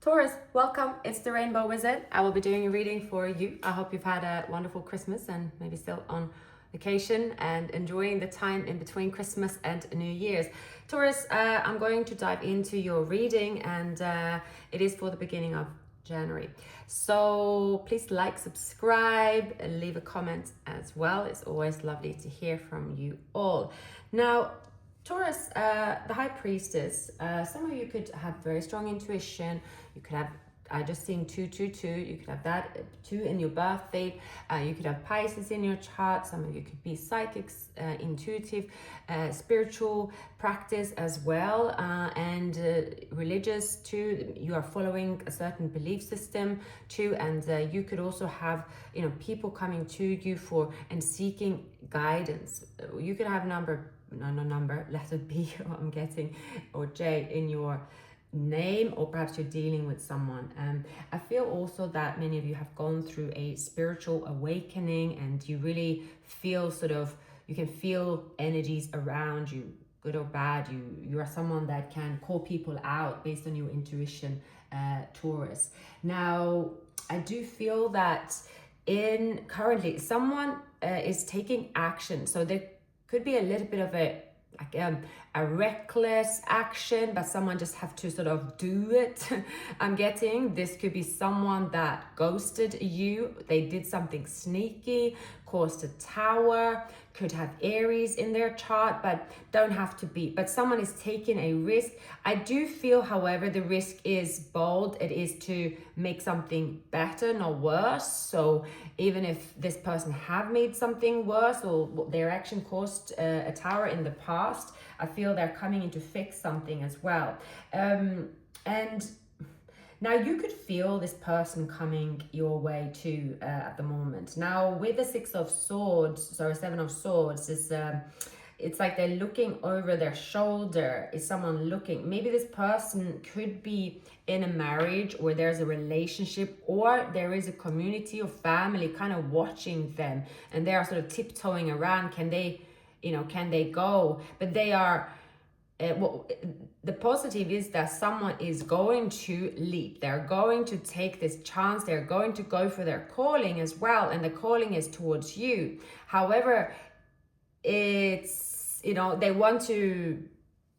Taurus, welcome. It's the Rainbow Wizard. I will be doing a reading for you. I hope you've had a wonderful Christmas and maybe still on vacation and enjoying the time in between Christmas and New Year's. Taurus, I'm going to dive into your reading and it is for the beginning of January. So please like, subscribe, and leave a comment as well. It's always lovely to hear from you all. Now, Taurus, the High Priestess, some of you could have very strong intuition. You could have, I just seen 222, you could have that 2 in your birth date. You could have Pisces in your chart. Some of you could be psychics, intuitive, spiritual practice as well, and religious too. You are following a certain belief system too, and you could also have, people coming to you for and seeking guidance. You could have letter B, I'm getting, or J in your name, or perhaps you're dealing with someone. I feel also that many of you have gone through a spiritual awakening and you really feel you can feel energies around you, good or bad. You are someone that can call people out based on your intuition, Taurus. Now, I do feel that currently someone is taking action. So there could be a little bit of a reckless action, but someone just have to sort of do it. I'm getting this could be someone that ghosted you. They did something sneaky, caused a tower, could have Aries in their chart, but don't have to be. But someone is taking a risk. I do feel, however, the risk is bold. It is to make something better, not worse. So even if this person have made something worse or their action caused a tower in the past, I feel they're coming in to fix something as well. And now you could feel this person coming your way too at the moment. Now with the Seven of Swords, it's like they're looking over their shoulder. Is someone looking? Maybe this person could be in a marriage or there's a relationship or there is a community or family kind of watching them and they are sort of tiptoeing around. Can they go? But they are, the positive is that someone is going to leap. They're going to take this chance. They're going to go for their calling as well. And the calling is towards you. However, it's, they want to,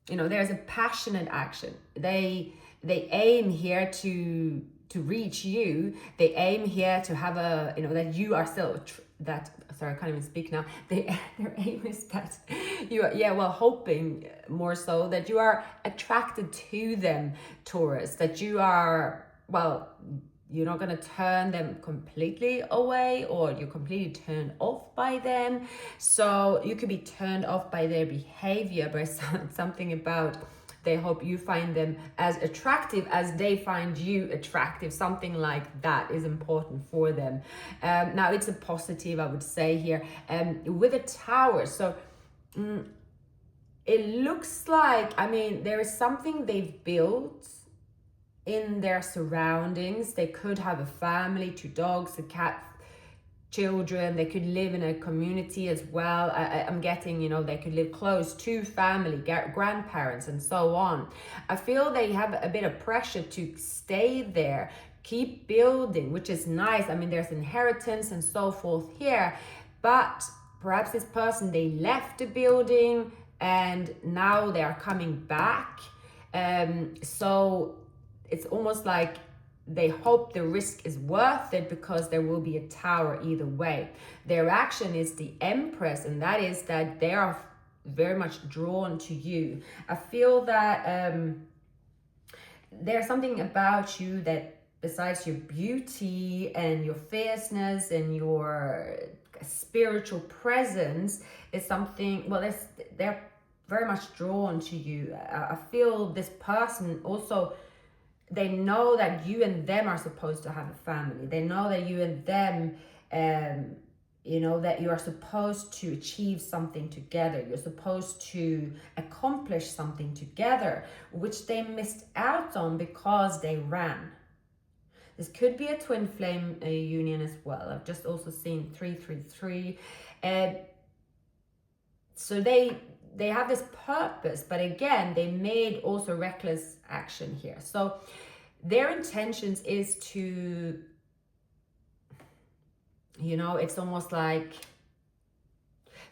there's a passionate action. They aim here to reach you. They aim here to have that you are still sorry, I can't even speak now. Their aim is that you are, hoping more so that you are attracted to them, Taurus, that you are, you're not going to turn them completely away or you're completely turned off by them. So you could be turned off by their behavior, but something about they hope you find them as attractive as they find you attractive. Something like that is important for them. Now, it's a positive, I would say here, with a tower. So it looks like, there is something they've built in their surroundings. They could have a family, 2 dogs, a cat, children. They could live in a community as well. I'm getting, they could live close to family, grandparents, and so on. I feel they have a bit of pressure to stay there, keep building, which is nice. There's inheritance and so forth here, but perhaps this person, they left the building and now they are coming back. So it's almost like they hope the risk is worth it because there will be a tower either way. Their action is the Empress, and that is that they are very much drawn to you. I feel that there's something about you that, besides your beauty and your fierceness and your spiritual presence, is something, they're very much drawn to you. I feel this person also, they know that you and them are supposed to have a family. They know that you and them, that you are supposed to achieve something together. You're supposed to accomplish something together, which they missed out on because they ran. This could be a twin flame union as well. I've just also seen 333. So they have this purpose, but again, they made also reckless action here. So their intentions is to, you know, it's almost like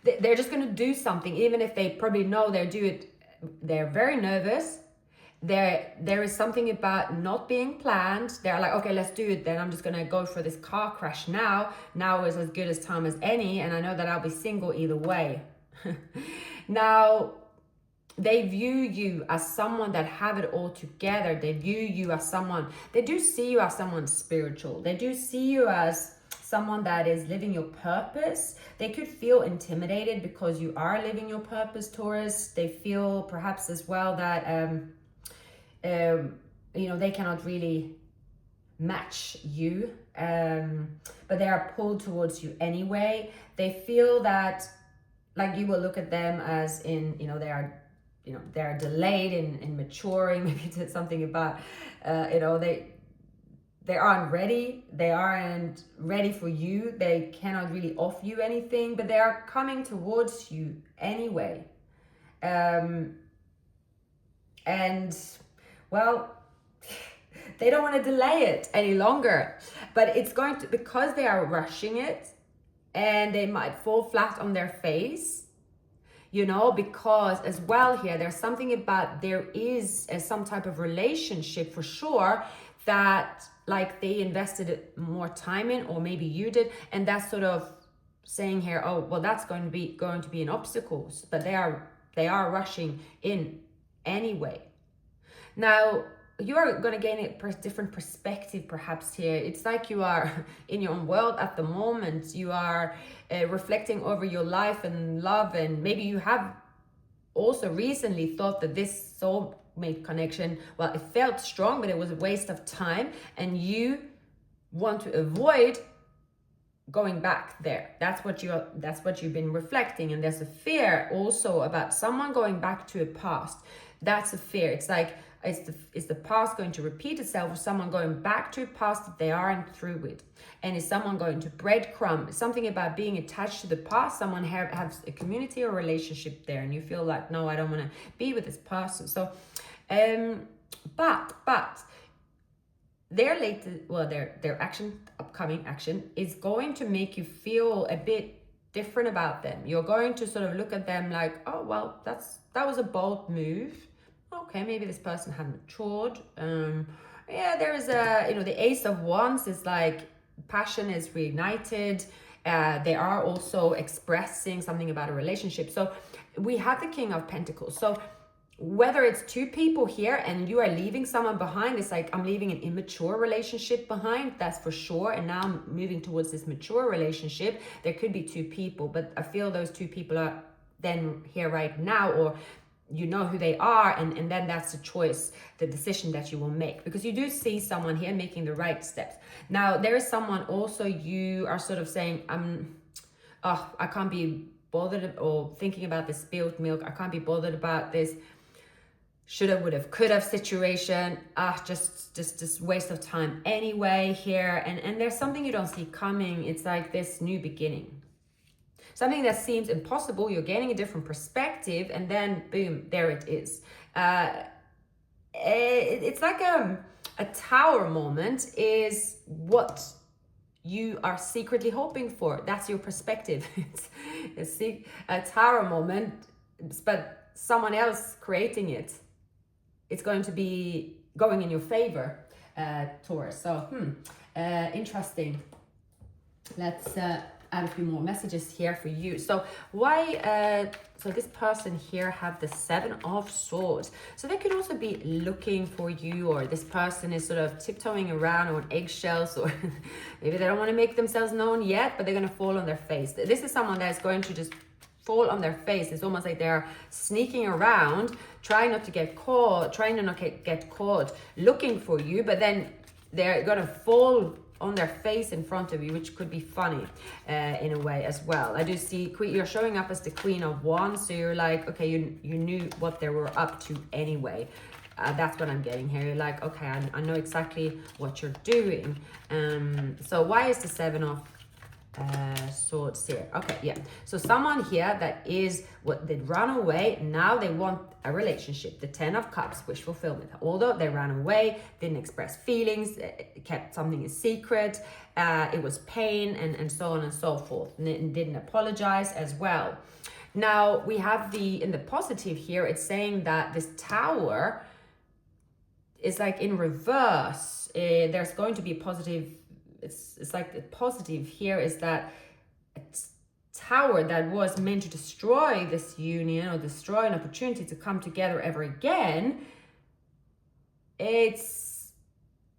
they're just going to do something, even if they probably know they're very nervous. There is something about not being planned. They're like, okay, let's do it then. I'm just going to go for this car crash now. Now is as good as time as any, and I know that I'll be single either way. Now, they view you as someone that have it all together. They view you as someone, they do see you as someone spiritual. They do see you as someone that is living your purpose. They could feel intimidated because you are living your purpose, Taurus. They feel perhaps as well that, you know, they cannot really match you, but they are pulled towards you anyway. They feel that, like, you will look at them as in, you know, they're delayed in maturing. Maybe it's something about, you know, they aren't ready. They aren't ready for you. They cannot really offer you anything, but they are coming towards you anyway. And, well, they don't want to delay it any longer, but it's going to, because they are rushing it, and they might fall flat on their face, you know, because as well here, there's something about, there is some type of relationship for sure that, like, they invested more time in, or maybe you did, and that's sort of saying here, oh, well, that's going to be an obstacle, but they are rushing in anyway. Now, you are going to gain a different perspective perhaps here. It's like you are in your own world at the moment. You are reflecting over your life and love, and maybe you have also recently thought that this soulmate connection, well, it felt strong, but it was a waste of time, and you want to avoid going back there. That's what you've been reflecting, and there's a fear also about someone going back to a past. That's a fear. It's like, is the past going to repeat itself, or someone going back to a past that they aren't through with? And is someone going to breadcrumb? Something about being attached to the past. Someone has a community or relationship there, and you feel like, no, I don't want to be with this person. So, but their upcoming action is going to make you feel a bit different about them. You're going to sort of look at them like, oh, well, that was a bold move. Okay, maybe this person had matured. Yeah, there is the Ace of Wands is like passion is reignited. They are also expressing something about a relationship. So we have the King of Pentacles. So whether it's two people here and you are leaving someone behind, it's like, I'm leaving an immature relationship behind, that's for sure. And now I'm moving towards this mature relationship. There could be two people, but I feel those two people are then here right now, or you know who they are, and then that's the choice, the decision that you will make, because you do see someone here making the right steps. Now, there is someone also, you are sort of saying, I can't be bothered, or thinking about this spilled milk, I can't be bothered about this shoulda, woulda, coulda situation, just waste of time anyway here, and there's something you don't see coming. It's like this new beginning. Something that seems impossible, you're gaining a different perspective, and then boom, there it is. It's like a tower moment is what you are secretly hoping for. That's your perspective. It's a tower moment, but someone else creating it. It's going to be going in your favor, Taurus. So, interesting. Let's add a few more messages here for you. So why, so this person here have the Seven of Swords. So they could also be looking for you, or this person is sort of tiptoeing around on eggshells, or maybe they don't want to make themselves known yet, but they're going to fall on their face. This is someone that's going to just fall on their face. It's almost like they're sneaking around, trying not to get caught, looking for you, but then they're going to fall on their face in front of you, which could be funny in a way as well. I do see you're showing up as the Queen of Wands, so you're like, okay, you knew what they were up to anyway. That's what I'm getting here. You're like, okay, I know exactly what you're doing. So why is the Seven of Swords here. Okay, yeah. So someone here that is what they'd run away. Now they want a relationship. The 10 of Cups, wish fulfillment. Although they ran away, didn't express feelings, kept something a secret. It was pain and so on and so forth. And didn't apologize as well. Now we have in the positive here, it's saying that this Tower is like in reverse. There's going to be a positive. It's like the positive here is that a Tower that was meant to destroy this union or destroy an opportunity to come together ever again, it's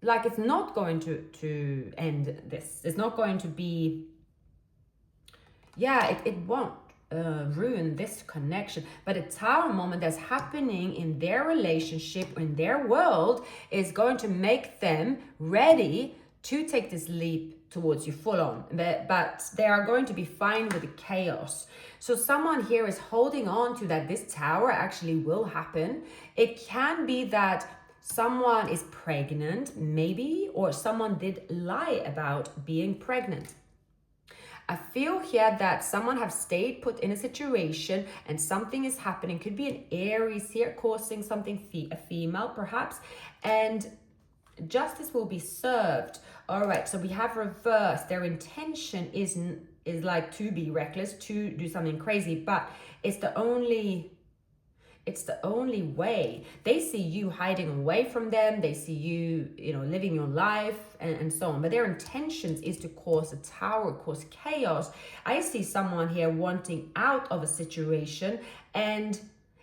like it's not going to end this. It's not going to be, yeah, it won't ruin this connection. But a Tower moment that's happening in their relationship, in their world, is going to make them ready to take this leap towards you full on, but they are going to be fine with the chaos. So someone here is holding on to that this Tower actually will happen. It can be that someone is pregnant, maybe, or someone did lie about being pregnant. I feel here that someone have stayed put in a situation and something is happening. Could be an Aries here causing something, a female perhaps, and justice will be served. All right, so we have reversed. Their intention is like to be reckless, to do something crazy, but it's the only way. They see you hiding away from them. They see you, living your life and so on. But their intentions is to cause a Tower, cause chaos. I see someone here wanting out of a situation, and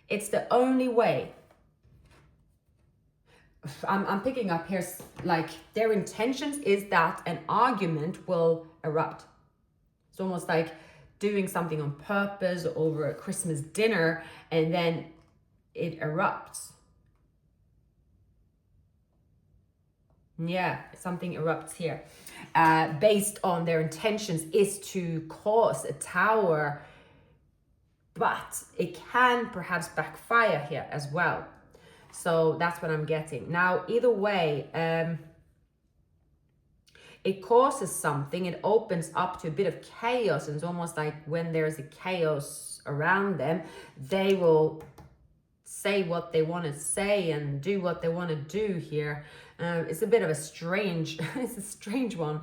it's the only way. I'm picking up here, like their intentions is that an argument will erupt. It's almost like doing something on purpose over a Christmas dinner, and then it erupts. Yeah, something erupts here. Based on their intentions is to cause a Tower, but it can perhaps backfire here as well. So that's what I'm getting. Now, either way, it causes something. It opens up to a bit of chaos. And it's almost like when there's a chaos around them, they will say what they want to say and do what they want to do here. It's a bit of a strange, it's a strange one.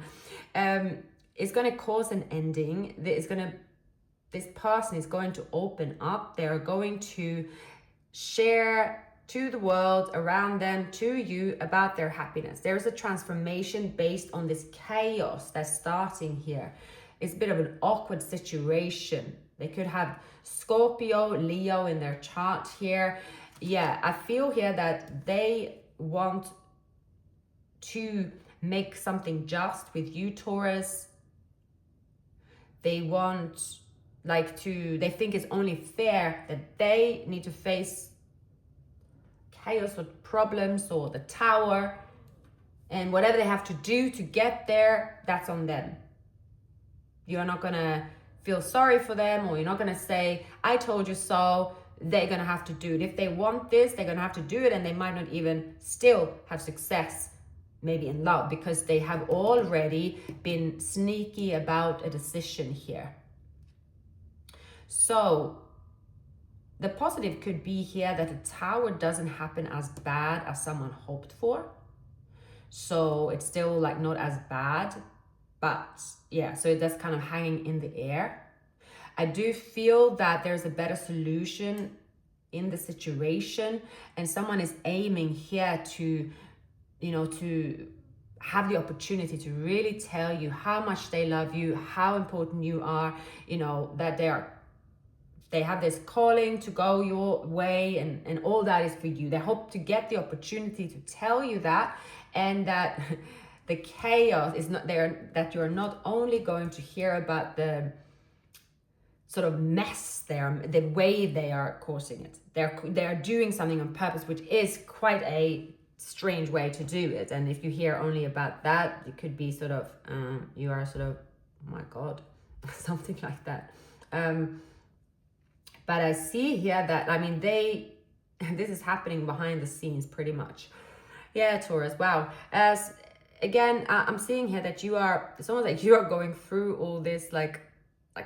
It's going to cause an ending. This person is going to open up. They're going to share to the world around them, to you, about their happiness. There's a transformation based on this chaos that's starting here. It's a bit of an awkward situation. They could have Scorpio, Leo in their chart here. Yeah, I feel here that they want to make something just with you, Taurus. They want they think it's only fair that they need to face chaos or problems or the Tower, and whatever they have to do to get there, that's on them. You're not gonna feel sorry for them, or you're not gonna say, I told you so. They're gonna have to do it. If they want this, they're gonna have to do it, and they might not even still have success, maybe in love, because they have already been sneaky about a decision here. So the positive could be here that the Tower doesn't happen as bad as someone hoped for. So it's still not as bad, but yeah, so that's kind of hanging in the air. I do feel that there's a better solution in the situation, and someone is aiming here to, to have the opportunity to really tell you how much they love you, how important you are, that they have this calling to go your way, and all that is for you. They hope to get the opportunity to tell you that, and that the chaos is not there, that you're not only going to hear about the sort of mess there, the way they are causing it. They're doing something on purpose, which is quite a strange way to do it. And if you hear only about that, it could be sort of, you are sort of, oh my God, something like that. But I see here that, this is happening behind the scenes pretty much. Yeah, Taurus, wow. again, I'm seeing here that it's almost like you are going through all this like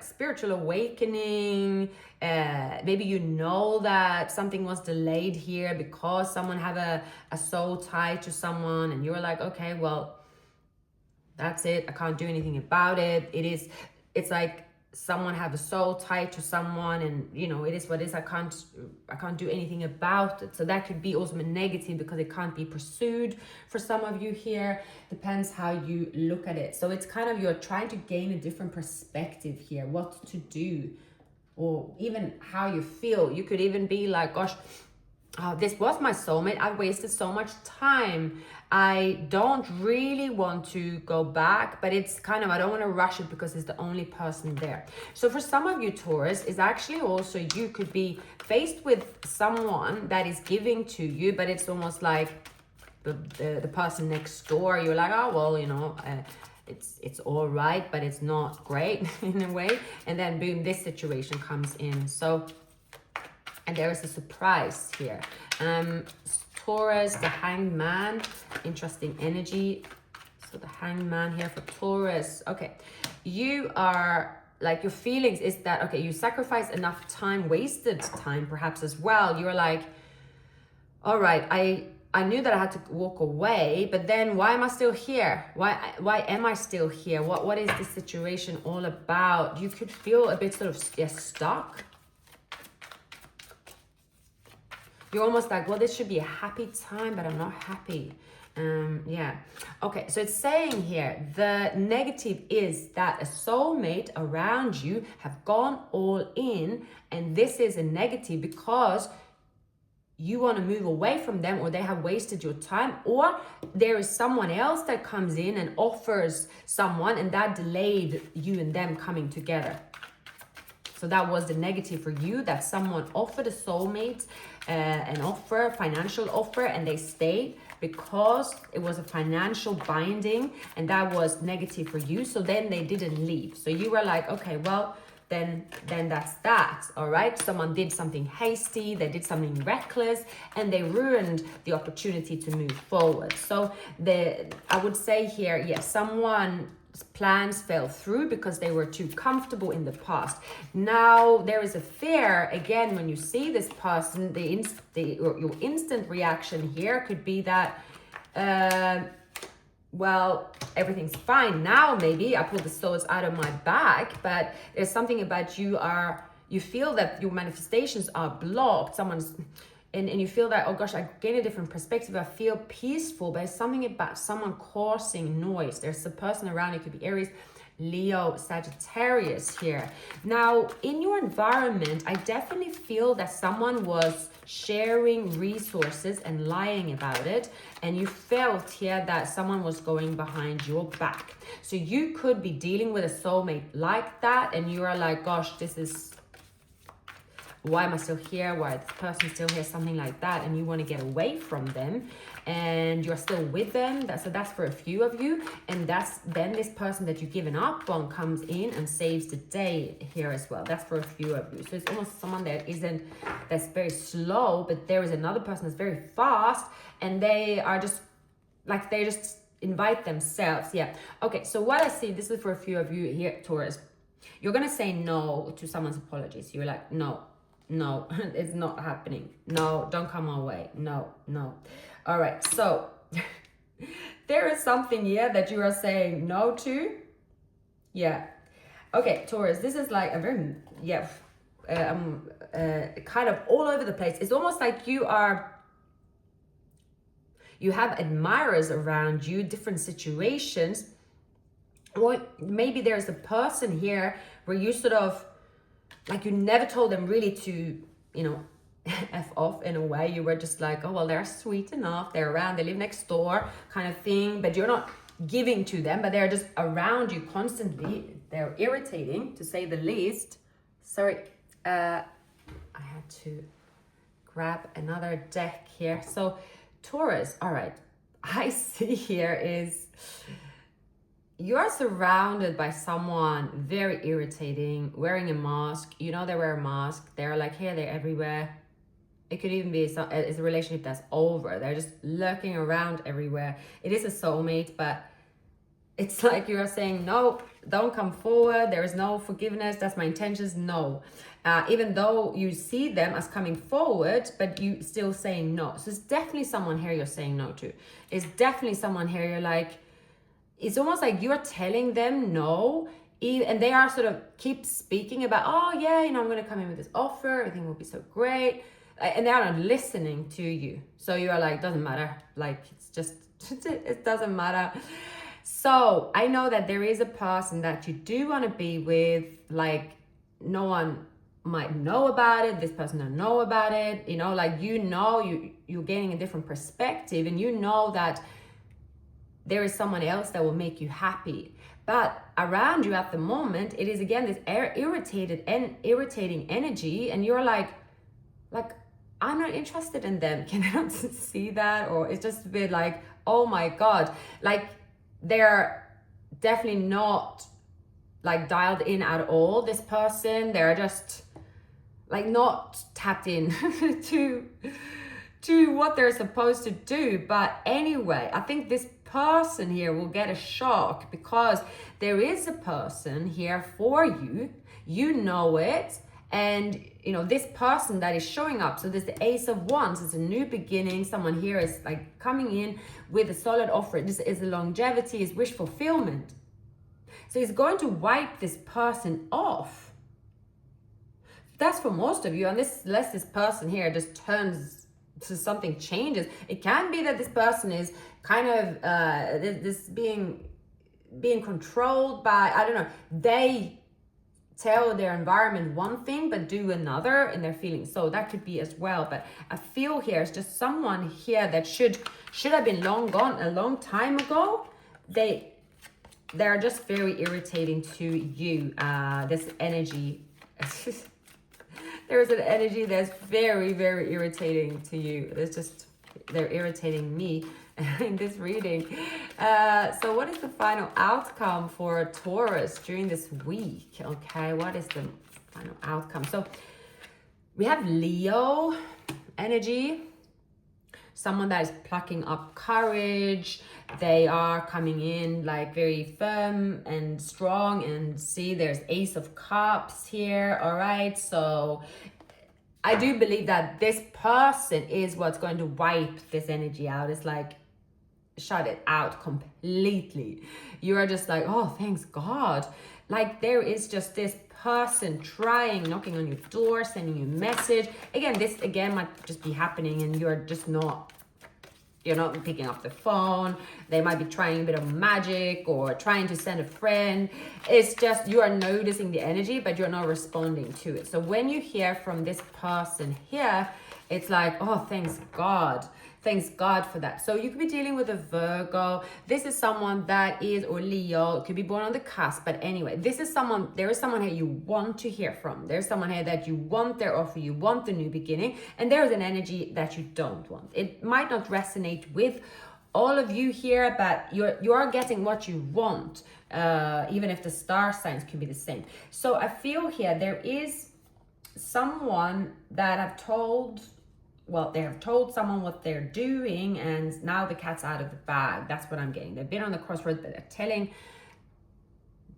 spiritual awakening. Maybe you know that something was delayed here because someone have a soul tie to someone, and you're like, okay, well, that's it. I can't do anything about it. It's like someone have a soul tied to someone, and you know, it is what it is. I can't do anything about it. So that could be also a negative because it can't be pursued for some of you here. Depends how you look at it. So it's kind of, you're trying to gain a different perspective here, what to do, or even how you feel. You could even be like, gosh, this was my soulmate. I've wasted so much time. I don't really want to go back, but it's kind of, I don't want to rush it because it's the only person there. So for some of you, Taurus, is actually also, you could be faced with someone that is giving to you, but it's almost like the person next door. You're like, oh, well, you know, it's all right, but it's not great in a way. And then boom, this situation comes in. So, and there is a surprise here. Taurus, the Hanged Man, interesting energy. So the Hanged Man here for Taurus. Okay, you are like, your feelings is that, okay, you sacrifice enough time, wasted time perhaps as well. You're like, all right, I knew that I had to walk away, but then why am I still here? Why am I still here? What is this situation all about? You could feel a bit sort of stuck. You're almost like, well, this should be a happy time, but I'm not happy. Yeah. Okay, so it's saying here, the negative is that a soulmate around you have gone all in, and this is a negative because you want to move away from them, or they have wasted your time, or there is someone else that comes in and offers someone, and that delayed you and them coming together. So that was the negative for you, that someone offered a soulmate an offer, financial offer, and they stayed because it was a financial binding, and that was negative for you. So then they didn't leave. So you were like, okay, well, then that's that. All right, someone did something hasty, they did something reckless, and they ruined the opportunity to move forward. So I would say here, yes, someone's plans fell through because they were too comfortable in the past. Now there is a fear again when you see this person. Your instant reaction here could be that well, everything's fine now. Maybe I pulled the swords out of my back, but there's something about you feel that your manifestations are blocked. And you feel that, oh gosh, I gain a different perspective. I feel peaceful, but it's something about someone causing noise. There's a person around. It could be Aries, Leo, Sagittarius here. Now, in your environment, I definitely feel that someone was sharing resources and lying about it. And you felt here that someone was going behind your back. So you could be dealing with a soulmate like that. And you are like, gosh, why am I still here? Why is this person still here? Something like that. And you want to get away from them, and you're still with them. So that's for a few of you. And then this person that you've given up on comes in and saves the day here as well. That's for a few of you. So it's almost someone that's very slow, but there is another person that's very fast, and they just invite themselves. Yeah. Okay. So what I see, this is for a few of you here, Taurus. You're going to say no to someone's apologies. You're like, no, it's not happening. No, don't come our way. No. All right. So there is something here that you are saying no to. Yeah. Okay, Taurus, this is like a very, kind of all over the place. It's almost like you have admirers around you, different situations. Or maybe there's a person here where you sort of, like, you never told them really to, F off in a way. You were just like, oh, well, they're sweet enough. They're around. They live next door kind of thing. But you're not giving to them, but they're just around you constantly. They're irritating, to say the least. Sorry. I had to grab another deck here. So, Taurus, all right. I see here is... you are surrounded by someone very irritating, wearing a mask. You know they wear a mask. They're like here, they're everywhere. It could even be it's a relationship that's over. They're just lurking around everywhere. It is a soulmate, but it's like you're saying, no, don't come forward. There is no forgiveness. That's my intentions. No. Even though you see them as coming forward, but you still saying no. So it's definitely someone here you're saying no to. It's definitely someone here you're like, it's almost like you're telling them no. And they are sort of keep speaking about, oh yeah, I'm going to come in with this offer. Everything will be so great. And they are not listening to you. So you are like, doesn't matter. Like, it's just, it doesn't matter. So I know that there is a person that you do want to be with, like no one might know about it. This person don't know about it. Like, you're gaining a different perspective, and that there is someone else that will make you happy. But around you at the moment, it is again this irritating energy, and you're like, I'm not interested in them. Can I not see that? Or it's just a bit like, oh my God, like they're definitely not like dialed in at all. This person, they're just like not tapped in to what they're supposed to do. But anyway, I think this person here will get a shock, because there is a person here for you. You know it. And this person that is showing up, so there's the Ace of Wands, it's a new beginning. Someone here is like coming in with a solid offer. This is a longevity, is wish fulfillment. So he's going to wipe this person off. That's for most of you. And unless this person here just turns to something, changes, it can be that this person is kind of this being controlled by, I don't know, they tell their environment one thing but do another in their feelings. So that could be as well. But I feel here it's just someone here that should have been long gone a long time ago. They're just very irritating to you. This energy there is an energy that's very, very irritating to you. They're irritating me in this reading. So what is the final outcome for Taurus during this week? Okay, what is the final outcome? So we have Leo energy, someone that is plucking up courage. They are coming in like very firm and strong, and see there's Ace of Cups here. All right, so I do believe that this person is what's going to wipe this energy out. It's like, shut it out completely. You are just like, oh, thanks God. Like, there is just this person knocking on your door, sending you a message. This might just be happening, and you're not picking up the phone. They might be trying a bit of magic or trying to send a friend. It's just you are noticing the energy, but you're not responding to it. So when you hear from this person here, it's like, oh, thanks God. Thanks God for that. So you could be dealing with a Virgo. This is someone that is, or Leo, could be born on the cusp. But anyway, there is someone here you want to hear from. There's someone here that you want their offer, you want the new beginning. And there is an energy that you don't want. It might not resonate with all of you here, but you are getting what you want, even if the star signs can be the same. So I feel here there is someone that they have told someone what they're doing, and now the cat's out of the bag. That's what I'm getting. They've been on the crossroads, but they're telling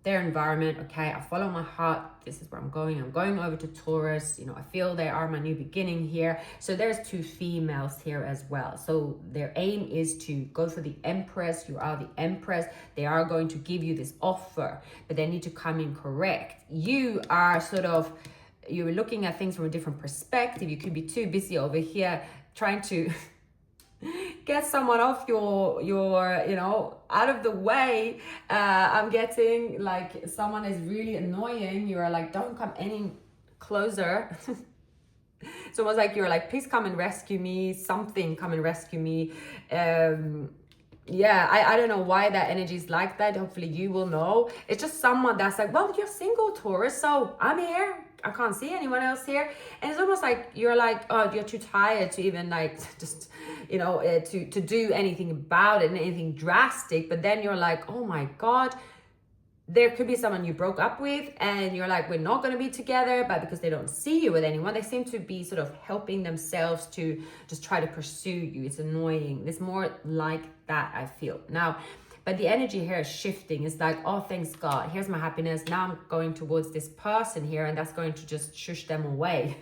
their environment, okay, I follow my heart. This is where I'm going. I'm going over to Taurus. I feel they are my new beginning here. So there's two females here as well. So their aim is to go for the Empress. You are the Empress. They are going to give you this offer, but they need to come in correct. You are you're looking at things from a different perspective. You could be too busy over here trying to get someone off your out of the way. I'm getting like someone is really annoying. You're like, don't come any closer. It's almost like you're like, please come and rescue me. Come and rescue me. I don't know why that energy is like that. Hopefully you will know. It's just someone that's like, well, you're single, Taurus, so I'm here. I can't see anyone else here. And it's almost like you're like, oh, you're too tired to even like just to do anything about it, anything drastic. But then you're like, oh my God, there could be someone you broke up with and you're like, we're not going to be together, but because they don't see you with anyone, they seem to be sort of helping themselves to just try to pursue you. It's annoying. It's more like that, I feel. Now, but the energy here is shifting. It's like, oh, thanks God, here's my happiness. Now I'm going towards this person here, and that's going to just shush them away.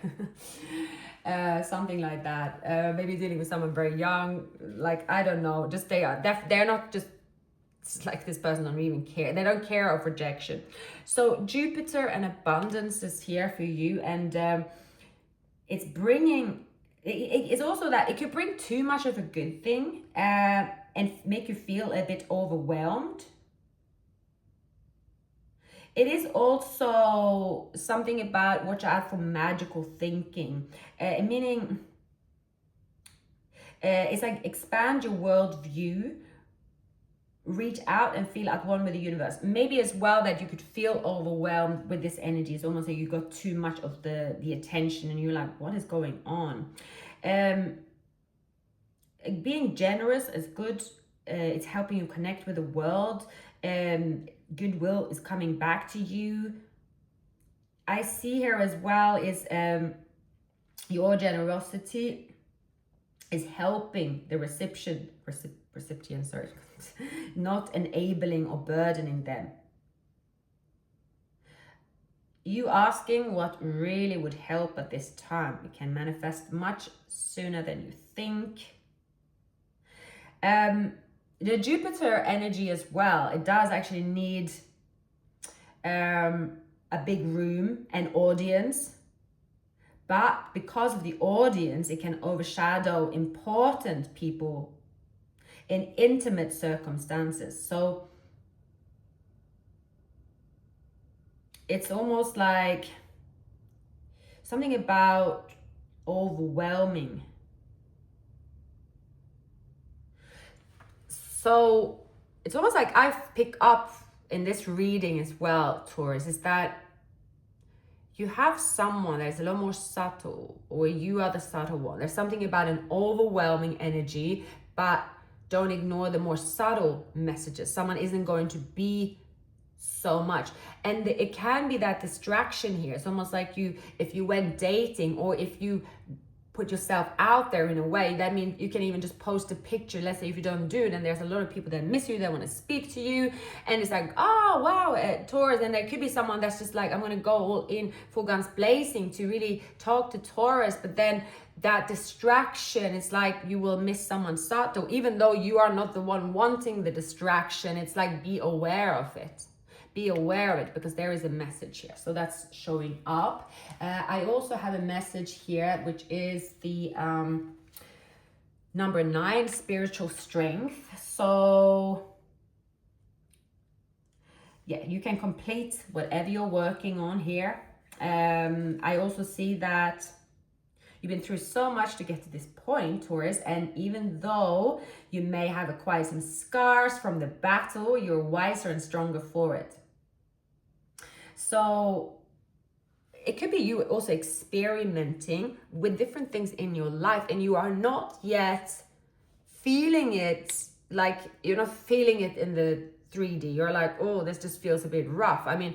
Something like that. Maybe dealing with someone very young, like, I don't know, just they're not just, it's like this person don't even care. They don't care of rejection. So Jupiter and abundance is here for you, and it's bringing, it's also that it could bring too much of a good thing and make you feel a bit overwhelmed. It is also something about watch out for magical thinking, meaning it's like expand your worldview, reach out and feel at one with the universe. Maybe as well that you could feel overwhelmed with this energy. It's almost like you got too much of the attention and you're like, what is going on? Being generous is good. It's helping you connect with the world. Goodwill is coming back to you. I see here as well is your generosity is helping the recipient, sorry, not enabling or burdening them. You asking what really would help at this time. It can manifest much sooner than you think. The Jupiter energy as well, it does actually need a big room and audience. But because of the audience, it can overshadow important people in intimate circumstances. So it's almost like something about overwhelming. So it's almost like I've picked up in this reading as well, Taurus, is that you have someone that is a lot more subtle, or you are the subtle one. There's something about an overwhelming energy, but don't ignore the more subtle messages. Someone isn't going to be so much. And it can be that distraction here. It's almost like if you went dating, or if you put yourself out there in a way, that means you can even just post a picture. Let's say if you don't do it, and there's a lot of people that miss you, that want to speak to you, and it's like, oh wow, Taurus. And there could be someone that's just like, I'm going to go all in, full guns blazing to really talk to Taurus, but then that distraction, it's like you will miss someone subtle, even though you are not the one wanting the distraction. It's like, be aware of it. Be aware of it, because there is a message here. So that's showing up. I also have a message here, which is the number 9, spiritual strength. So yeah, you can complete whatever you're working on here. I also see that you've been through so much to get to this point, Taurus, and even though you may have acquired some scars from the battle, you're wiser and stronger for it. So it could be you also experimenting with different things in your life, and you are not yet feeling it, like you're not feeling it in the 3D. You're like, oh, this just feels a bit rough. I mean,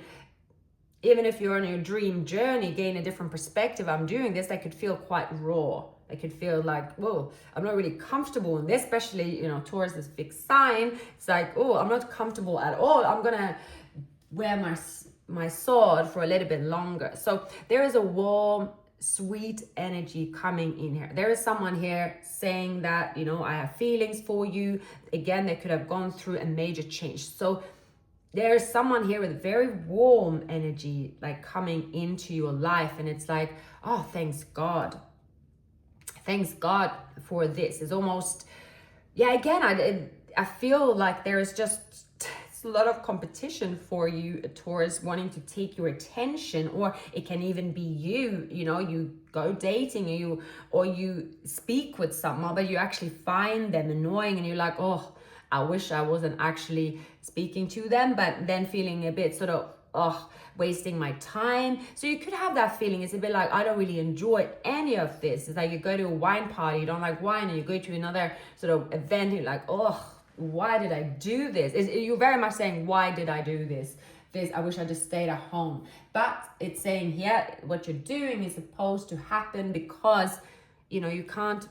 even if you're on your dream journey, gain a different perspective, I'm doing this, that could feel quite raw. I could feel like, whoa, I'm not really comfortable in this, especially, you know, Taurus, this big sign. It's like, oh, I'm not comfortable at all. I'm gonna wear my sword for a little bit longer. So there is a warm, sweet energy coming in here. There is someone here saying that, you know, I have feelings for you. Again, they could have gone through a major change. So there is someone here with very warm energy, like coming into your life. And it's like, oh, thanks God. Thanks God for this. It's almost, yeah, again, I feel like there is just a lot of competition for you, Taurus, wanting to take your attention. Or it can even be you know, you go dating, or you speak with someone, but you actually find them annoying, and you're like, oh, I wish I wasn't actually speaking to them, but then feeling a bit sort of, oh, wasting my time. So you could have that feeling. It's a bit like, I don't really enjoy any of this. It's like you go to a wine party, you don't like wine, and you go to another sort of event, you're like, oh, why did I do this? You're very much saying, why did I do this? this, I wish I just stayed at home. But it's saying here, what you're doing is supposed to happen because, you know, you can't,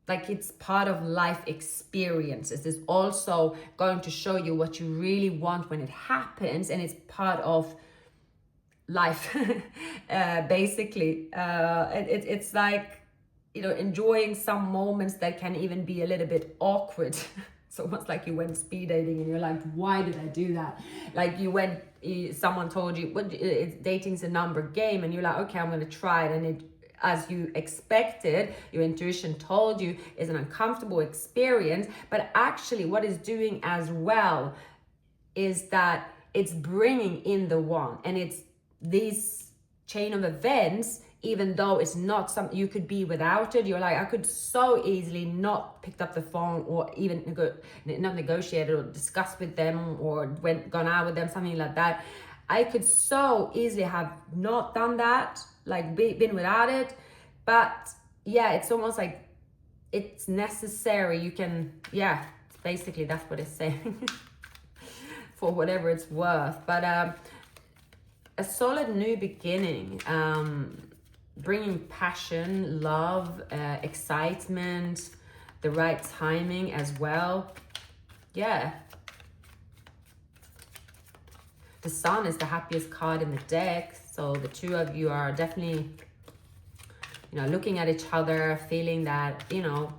like, it's part of life experiences. It's also going to show you what you really want when it happens, and it's part of life. Basically, it's like, you know, enjoying some moments that can even be a little bit awkward. It's almost like you went speed dating and you're like, why did I do that? Like someone told you, dating's a number game, and you're like, okay, I'm gonna try it, and it, as you expected, your intuition told you, is an uncomfortable experience. But actually what it's doing as well is that it's bringing in the one, and it's this chain of events, even though it's not something you could be without it. You're like, I could so easily not picked up the phone, or even not negotiated or discussed with them, or gone out with them, something like that. I could so easily have not done that, like been without it. But yeah, it's almost like it's necessary. You can, yeah, basically that's what it's saying. For whatever it's worth. But a solid new beginning, bringing passion, love, excitement, the right timing as well. Yeah. The Sun is the happiest card in the deck. So the two of you are definitely, you know, looking at each other, feeling that, you know,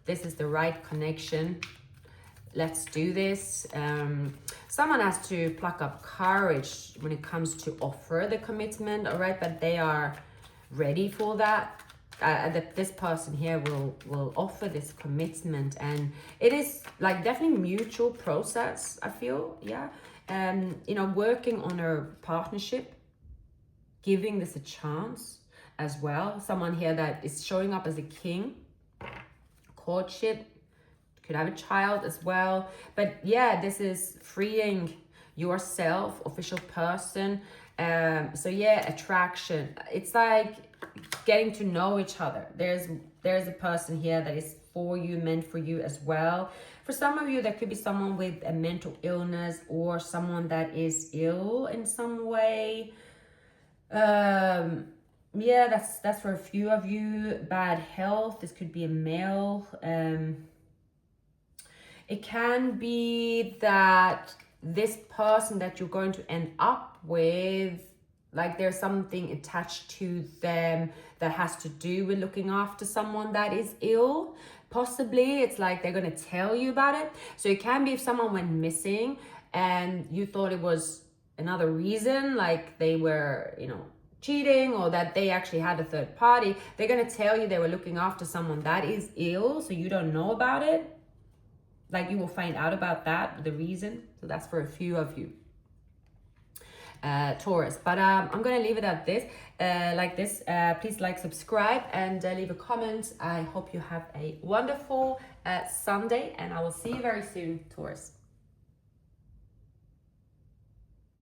this is the right connection. Let's do this. Someone has to pluck up courage when it comes to offer the commitment, all right? But they are ready for that. This person here will offer this commitment, and it is like definitely mutual process, I feel. Yeah. You know, working on a partnership, giving this a chance as well. Someone here that is showing up as a king, courtship, could have a child as well. But yeah, this is freeing yourself, official person. So yeah, attraction. It's like getting to know each other. There's a person here that is for you, meant for you as well. For some of you, there could be someone with a mental illness, or someone that is ill in some way. Yeah, that's for a few of you. Bad health. This could be a male. It can be that this person that you're going to end up with, like there's something attached to them that has to do with looking after someone that is ill. Possibly it's like they're going to tell you about it. So it can be if someone went missing and you thought it was another reason, like they were, you know, cheating, or that they actually had a third party. They're going to tell you they were looking after someone that is ill, so you don't know about it. Like you will find out about that, the reason. So that's for a few of you, Taurus. But I'm going to leave it at this, like this. Please like, subscribe, and leave a comment. I hope you have a wonderful Sunday, and I will see you very soon, Taurus.